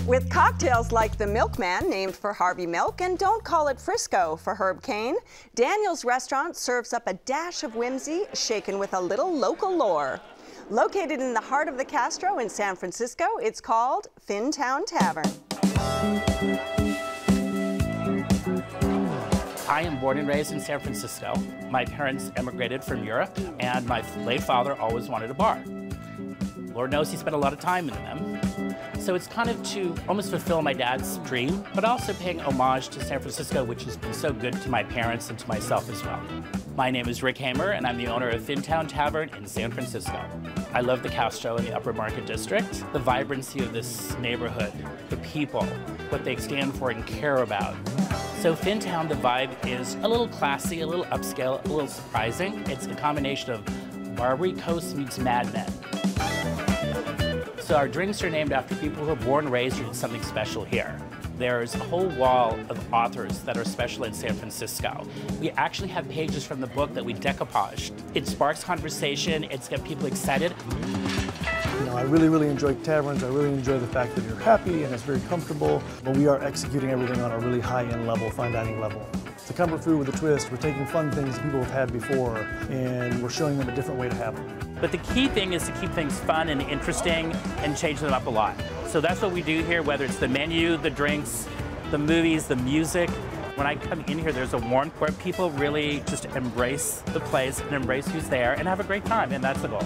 With cocktails like the Milkman, named for Harvey Milk, and Don't Call It Frisco for Herb Caen, Daniel's restaurant serves up a dash of whimsy shaken with a little local lore. Located in the heart of the Castro in San Francisco, it's called Town Tavern. I am born and raised in San Francisco. My parents emigrated from Europe, and my late father always wanted a bar. Lord knows he spent a lot of time in them. So it's kind of to almost fulfill my dad's dream, but also paying homage to San Francisco, which has been so good to my parents and to myself as well. My name is Rick Hamer, and I'm the owner of Town Tavern in San Francisco. I love the Castro in the Upper Market District, the vibrancy of this neighborhood, the people, what they stand for and care about. So Town, the vibe is a little classy, a little upscale, a little surprising. It's a combination of Barbary Coast meets Mad Men. So our drinks are named after people who are born and raised doing something special here. There's a whole wall of authors that are special in San Francisco. We actually have pages from the book that we decoupaged. It sparks conversation, it's got people excited. You know, I really enjoy taverns. I really enjoy the fact that you're happy and it's very comfortable. But we are executing everything on a really high-end level, fine dining level. It's a comfort food with a twist. We're taking fun things that people have had before and we're showing them a different way to have them. But the key thing is to keep things fun and interesting and change them up a lot. So that's what we do here, whether it's the menu, the drinks, the movies, the music. When I come in here, there's a warmth where people really just embrace the place and embrace who's there and have a great time, and that's the goal.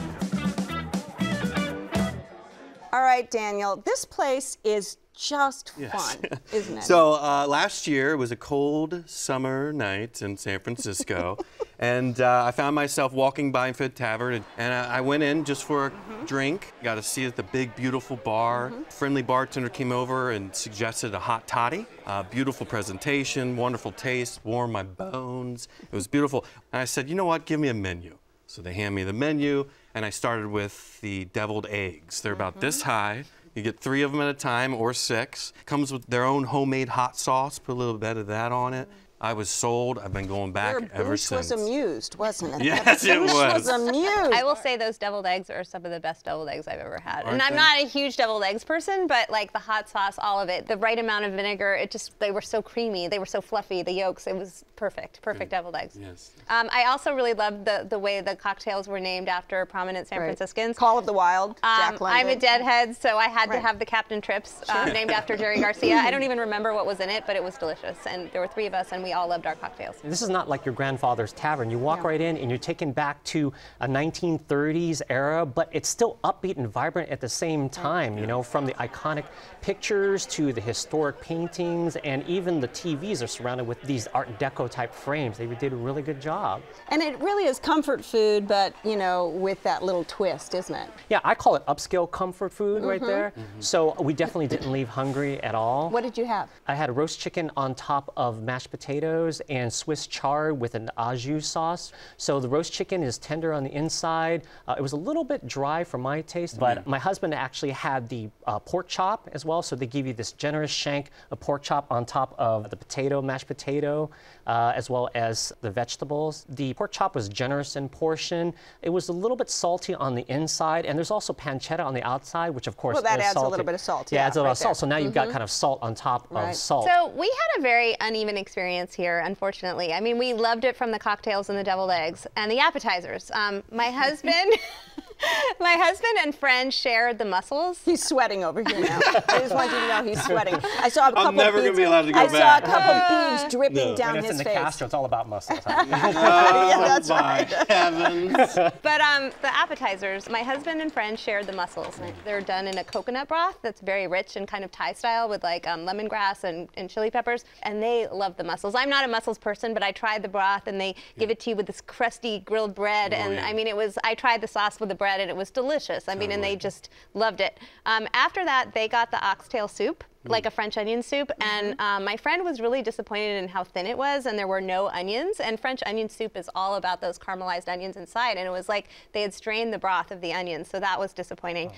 All right, Daniel, this place is just fun, isn't it? So last year it was a cold summer night in San Francisco, and I found myself walking by Tavern, and I went in just for a drink. Got a seat at the big, beautiful bar. Friendly bartender came over and suggested a hot toddy. Beautiful presentation, wonderful taste, warmed my bones. It was beautiful. And I said, you know what, give me a menu. So they hand me the menu, and I started with the deviled eggs. They're about this high. You get 3 of them at a time, or 6. Comes with their own homemade hot sauce. Put a little bit of that on it. I was sold. I've been going back ever since. was amused, wasn't it? Yes, it was. Amused. I will say those deviled eggs are some of the best deviled eggs I've ever had. And I'm not a huge deviled eggs person, but like the hot sauce, all of it, the right amount of vinegar, they were so creamy, they were so fluffy, the yolks, it was perfect deviled eggs. Yes. I also really loved the way the cocktails were named after prominent San Franciscans. Call of the Wild, Jack London. I'm a deadhead, so I had to have the Captain Trips named after Jerry Garcia. I don't even remember what was in it, but it was delicious. And there were 3 of us, and we all loved our cocktails. This is not like your grandfather's tavern. You walk right in and you're taken back to a 1930s era, but it's still upbeat and vibrant at the same time, you know, from the iconic pictures to the historic paintings, and even the TVs are surrounded with these Art Deco type frames. They did a really good job. And it really is comfort food, but, you know, with that little twist, isn't it? Yeah, I call it upscale comfort food right there. So we definitely didn't leave hungry at all. What did you have? I had a roast chicken on top of mashed potatoes and Swiss chard with an au jus sauce. So the roast chicken is tender on the inside. It was a little bit dry for my taste, but my husband actually had the pork chop as well. So they give you this generous shank of pork chop on top of the potato, mashed potato, as well as the vegetables. The pork chop was generous in portion. It was a little bit salty on the inside, and there's also pancetta on the outside, which of course well, that is adds salty. a little bit of salt. Yeah, adds a little salt. So now you've got kind of salt on top of salt. So we had a very uneven experience here, unfortunately. I mean, we loved it from the cocktails and the deviled eggs and the appetizers. My husband and friend shared the mussels. He's sweating over here now. I just want you to know he's sweating. I saw a couple I'm never going to be allowed to go back. I saw a couple beads dripping down when it's his in the face. Castro, it's all about mussels. Yeah, that's right. Heavens. But the appetizers, my husband and friend shared the mussels. They're done in a coconut broth that's very rich and kind of Thai style with like lemongrass and chili peppers, and they love the mussels. I'm not a mussels person, but I tried the broth, and they give it to you with this crusty grilled bread, and I mean, I tried the sauce with the bread, and it was delicious. I mean, and they just loved it. After that, they got the oxtail soup. like a French onion soup. And my friend was really disappointed in how thin it was, and there were no onions. And French onion soup is all about those caramelized onions inside. And it was like they had strained the broth of the onions, so that was disappointing.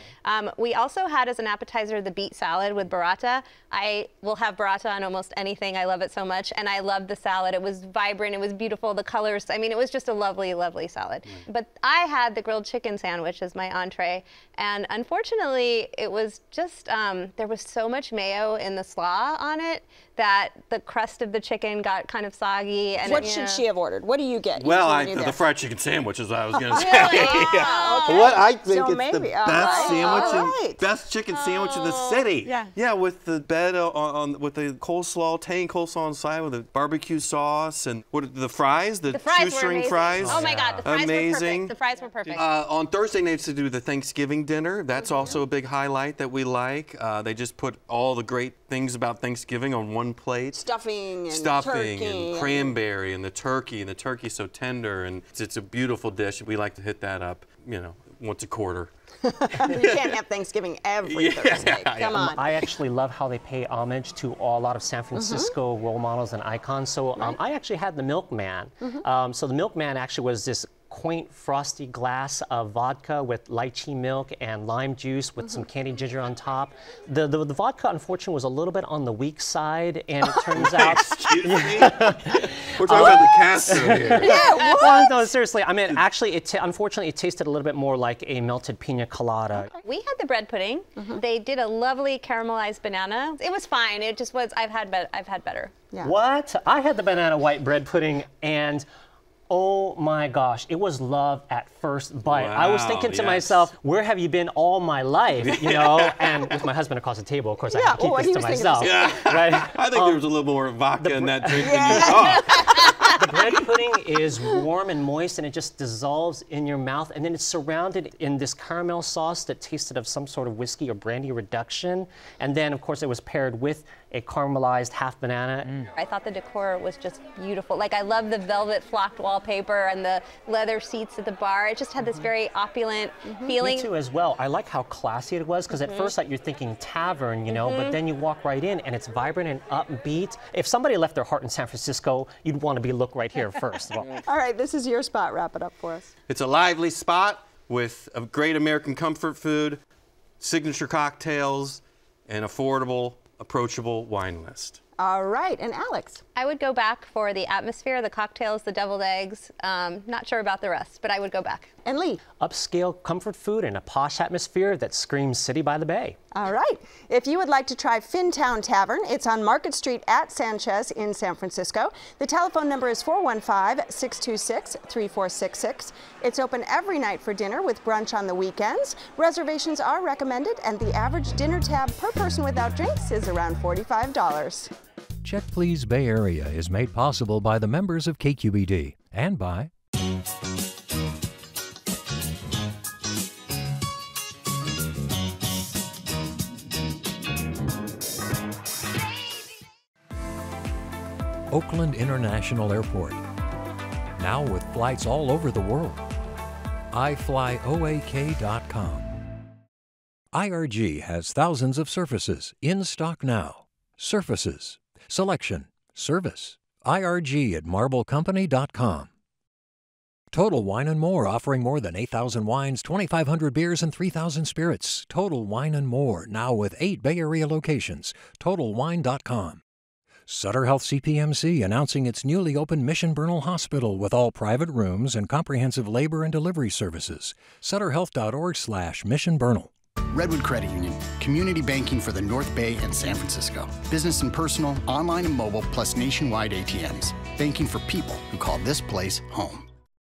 We also had as an appetizer the beet salad with burrata. I will have burrata on almost anything. I love it so much, and I loved the salad. It was vibrant, it was beautiful, the colors. I mean, it was just a lovely, lovely salad. But I had the grilled chicken sandwich as my entree, and unfortunately, it was just, there was so much mayo in the slaw on it that the crust of the chicken got kind of soggy. And what should she have ordered? What do you get? Well, the fried chicken sandwich is what I was going to say. Really? Okay. What I think So it's maybe, the all best right. sandwich, best chicken sandwich in the city. Yeah, with the bed with the coleslaw, tangy coleslaw on the side with the barbecue sauce and the fries, the shoestring fries. Oh my God, the fries were perfect. The fries were perfect. On Thursday nights to do the Thanksgiving dinner. That's also a big highlight that we like. They just put all the great things about Thanksgiving on one plate. Stuffing and turkey and cranberry and the turkey's so tender, and it's a beautiful dish. We like to hit that up, you know, once a quarter. You can't have Thanksgiving every Thursday. Come on. I actually love how they pay homage to a lot of San Francisco role models and icons. So I actually had the Milkman. So the Milkman actually was this quaint frosty glass of vodka with lychee milk and lime juice with some candied ginger on top. The vodka, unfortunately, was a little bit on the weak side, and it turns out... Excuse me? We're talking about the cast over here. Yeah, what? Well, no, seriously. I mean, actually, unfortunately, it tasted a little bit more like a melted pina colada. We had the bread pudding. They did a lovely caramelized banana. It was fine. It just was, I've had better. Yeah. What? I had the banana white bread pudding, and oh my gosh, it was love at first bite. Wow, I was thinking to myself, where have you been all my life? You know, and with my husband across the table, of course, I had to keep this to myself. Right? I think there was a little more vodka in that drink than you thought. The bread pudding is warm and moist, and it just dissolves in your mouth, and then it's surrounded in this caramel sauce that tasted of some sort of whiskey or brandy reduction. And then, of course, it was paired with a caramelized half banana. I thought the decor was just beautiful. Like, I love the velvet flocked wallpaper and the leather seats at the bar. It just had this very opulent feeling. Me too, as well. I like how classy it was, because at first like, you're thinking tavern, you know, but then you walk right in and it's vibrant and upbeat. If somebody left their heart in San Francisco, you'd want to be look right here first. All right, this is your spot. Wrap it up for us. It's a lively spot with a great American comfort food, signature cocktails, and affordable, approachable wine list. All right, and Alex? I would go back for the atmosphere, the cocktails, the deviled eggs. Not sure about the rest, but I would go back. And Lee? Upscale comfort food and a posh atmosphere that screams City by the Bay. All right. If you would like to try Town Tavern, it's on Market Street at Sanchez in San Francisco. The telephone number is 415-626-3466. It's open every night for dinner with brunch on the weekends. Reservations are recommended, and the average dinner tab per person without drinks is around $45. Check Please Bay Area is made possible by the members of KQED and by Oakland International Airport, now with flights all over the world. iFlyOAK.com. IRG has thousands of surfaces in stock now. Surfaces, selection, service. IRG at MarbleCompany.com. Total Wine & More, offering more than 8,000 wines, 2,500 beers, and 3,000 spirits. Total Wine & More, now with 8 Bay Area locations. TotalWine.com. Sutter Health CPMC announcing its newly opened Mission Bernal Hospital with all private rooms and comprehensive labor and delivery services. SutterHealth.org/Mission Bernal. Redwood Credit Union, community banking for the North Bay and San Francisco. Business and personal, online and mobile, plus nationwide ATMs. Banking for people who call this place home.